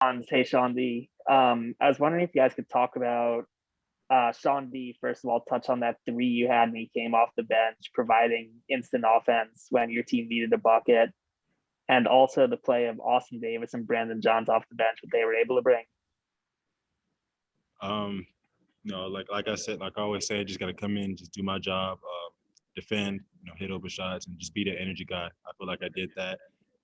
Hey, Chaundee. I was wondering if you guys could talk about Chaundee, first of all, touch on that three you had when he came off the bench, providing instant offense when your team needed a bucket, and also the play of Austin Davis and Brandon Johns off the bench, what they were able to bring. Um, like I said, like I always say, I just got to come in, just do my job, defend, hit over shots, and just be that energy guy. I feel like I did that.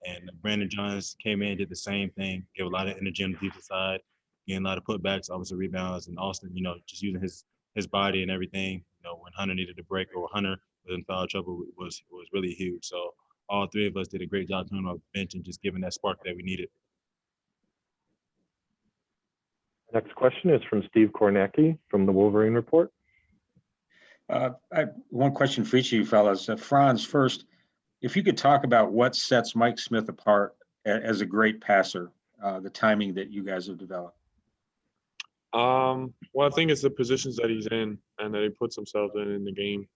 And Brandon Johns came in, did the same thing, gave a lot of energy on the defensive side, getting a lot of putbacks, obviously rebounds, and Austin, just using his body and everything. When Hunter needed a break or Hunter was in foul trouble was really huge. So all three of us did a great job coming off the bench and just giving that spark that we needed. Next question is from Steve Kornacki from the Wolverine Report. I have one question for each of you fellas. Franz, first, if you could talk about what sets Mike Smith apart as a great passer, the timing that you guys have developed. Well, I think it's the positions that he's in and that he puts himself in the game,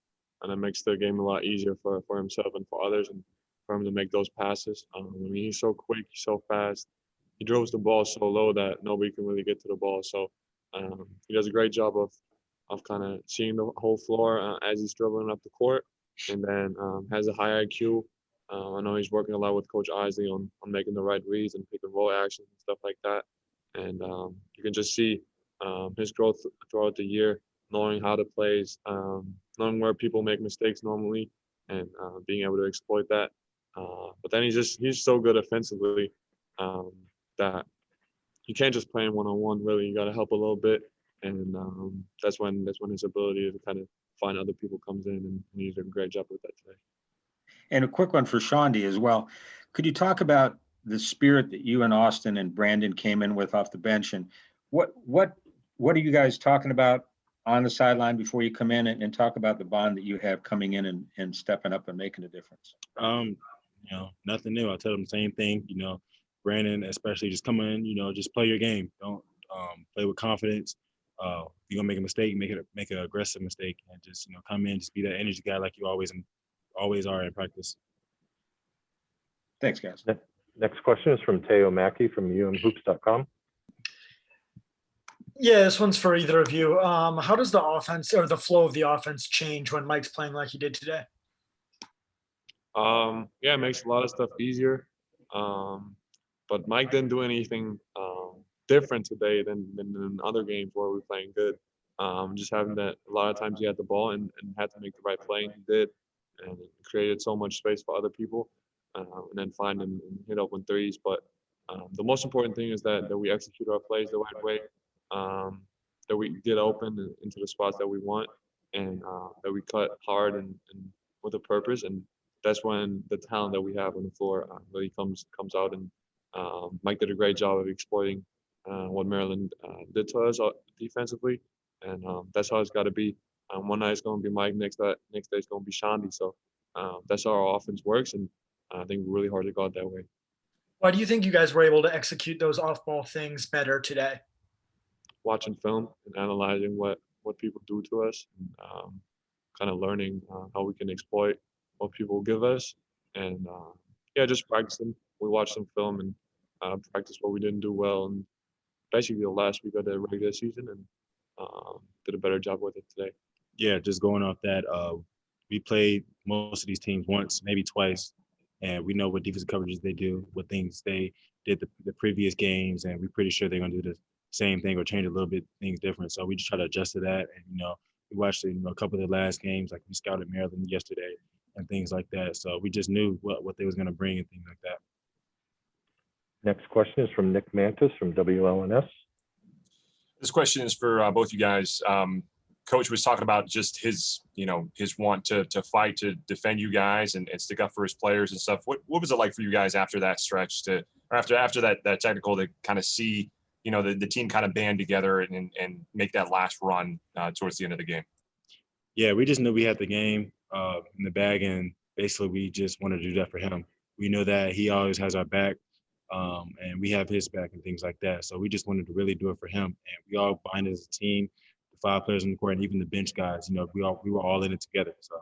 and it makes the game a lot easier for himself and for others, and for him to make those passes. I mean, he's so quick, he's so fast. He throws the ball so low that nobody can really get to the ball. So he does a great job of kind of seeing the whole floor as he's dribbling up the court, and then has a high IQ. I know he's working a lot with Coach Isley on making the right reads and pick and roll actions and stuff like that. And you can just see his growth throughout the year, knowing how to plays, knowing where people make mistakes normally, and being able to exploit that. But then he's so good offensively that you can't just play him one-on-one. Really, you got to help a little bit, and that's when his ability to kind of find other people comes in, and he did a great job with that today. And a quick one for Chaundee as well. Could you talk about the spirit that you and Austin and Brandon came in with off the bench, and what are you guys talking about on the sideline before you come in, and talk about the bond that you have coming in and stepping up and making a difference? Nothing new. I tell them the same thing. Brandon, especially, just come in. Just play your game. Don't play with confidence. If you're gonna make a mistake, make an aggressive mistake, and just come in, just be that energy guy like you always are in practice. Thanks, guys. Next question is from Teo Mackey from umhoops.com. Yeah, this one's for either of you. How does the offense or the flow of the offense change when Mike's playing like he did today? Yeah, it makes a lot of stuff easier. But Mike didn't do anything different today than in other games where we're playing good. Just having that, a lot of times he had the ball and had to make the right play, and he did, and it created so much space for other people, and then find and hit open threes. But the most important thing is that we execute our plays the right way, that we get open into the spots that we want, and that we cut hard and with a purpose. And that's when the talent that we have on the floor really comes out. And Mike did a great job of exploiting what Maryland did to us defensively, and that's how it's got to be. One night it's going to be Mike, next day it's going to be Chaundee. So that's how our offense works, and I think we're really hard to guard that way. Why do you think you guys were able to execute those off-ball things better today? Watching film and analyzing what people do to us, and kind of learning how we can exploit what people give us, and just practicing. We watched some film and practice what we didn't do well, and basically the last week of the regular season, and did a better job with it today. Yeah, just going off that, we played most of these teams once, maybe twice, and we know what defensive coverages they do, what things they did the previous games, and we're pretty sure they're going to do the same thing or change a little bit things different. So we just try to adjust to that, and we watched a couple of the last games, like we scouted Maryland yesterday and things like that. So we just knew what they was going to bring and things like that. Next question is from Nick Mantis from WLNS. This question is for both you guys. Coach was talking about just his want to fight, to defend you guys and stick up for his players and stuff. What was it like for you guys after that stretch after that technical to kind of see, the team kind of band together and make that last run towards the end of the game? Yeah, we just knew we had the game in the bag, and basically we just wanted to do that for him. We know that he always has our back, and we have his back and things like that. So we just wanted to really do it for him, and we all bind as a team. The 5 players on the court and even the bench guys, we were all in it together. So